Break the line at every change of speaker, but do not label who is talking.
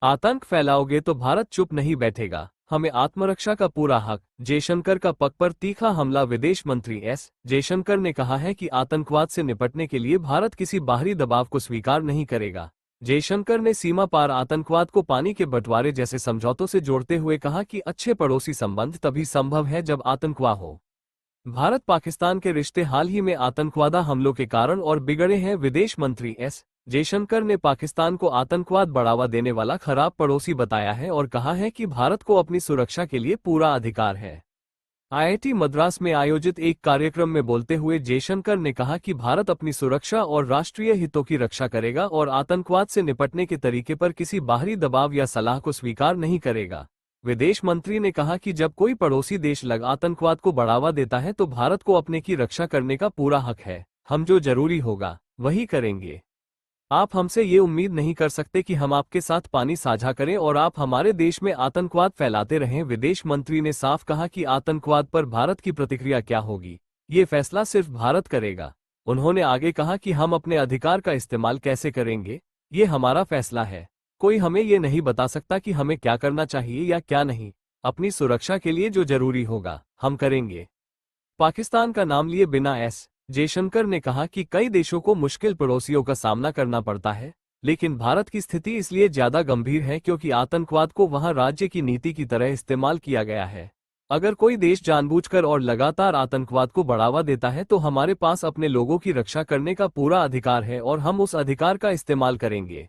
आतंक फैलाओगे तो भारत चुप नहीं बैठेगा, हमें आत्मरक्षा का पूरा हक। जयशंकर का पग पर तीखा हमला। विदेश मंत्री एस जयशंकर ने कहा है कि आतंकवाद से निपटने के लिए भारत किसी बाहरी दबाव को स्वीकार नहीं करेगा। जयशंकर ने सीमा पार आतंकवाद को पानी के बंटवारे जैसे समझौतों से जोड़ते हुए कहा कि अच्छे पड़ोसी संबंध तभी संभव है जब आतंकवाद हो। भारत पाकिस्तान के रिश्ते हाल ही में आतंकवाद हमलों के कारण और बिगड़े हैं। विदेश मंत्री एस जयशंकर ने पाकिस्तान को आतंकवाद बढ़ावा देने वाला खराब पड़ोसी बताया है और कहा है कि भारत को अपनी सुरक्षा के लिए पूरा अधिकार है। आईआईटी मद्रास में आयोजित एक कार्यक्रम में बोलते हुए जयशंकर ने कहा कि भारत अपनी सुरक्षा और राष्ट्रीय हितों की रक्षा करेगा और आतंकवाद से निपटने के तरीके पर किसी बाहरी दबाव या सलाह को स्वीकार नहीं करेगा। विदेश मंत्री ने कहा कि जब कोई पड़ोसी देश लग आतंकवाद को बढ़ावा देता है तो भारत को अपने की रक्षा करने का पूरा हक है। हम जो जरूरी होगा वही करेंगे। आप हमसे ये उम्मीद नहीं कर सकते कि हम आपके साथ पानी साझा करें और आप हमारे देश में आतंकवाद फैलाते रहें। विदेश मंत्री ने साफ कहा कि आतंकवाद पर भारत की प्रतिक्रिया क्या होगी, ये फैसला सिर्फ भारत करेगा। उन्होंने आगे कहा कि हम अपने अधिकार का इस्तेमाल कैसे करेंगे, ये हमारा फैसला है। कोई हमें ये नहीं बता सकता कि हमें क्या करना चाहिए या क्या नहीं। अपनी सुरक्षा के लिए जो जरूरी होगा हम करेंगे। पाकिस्तान का नाम लिए बिना एस जयशंकर ने कहा कि कई देशों को मुश्किल पड़ोसियों का सामना करना पड़ता है, लेकिन भारत की स्थिति इसलिए ज्यादा गंभीर है क्योंकि आतंकवाद को वहां राज्य की नीति की तरह इस्तेमाल किया गया है। अगर कोई देश जानबूझकर और लगातार आतंकवाद को बढ़ावा देता है तो हमारे पास अपने लोगों की रक्षा करने का पूरा अधिकार है और हम उस अधिकार का इस्तेमाल करेंगे।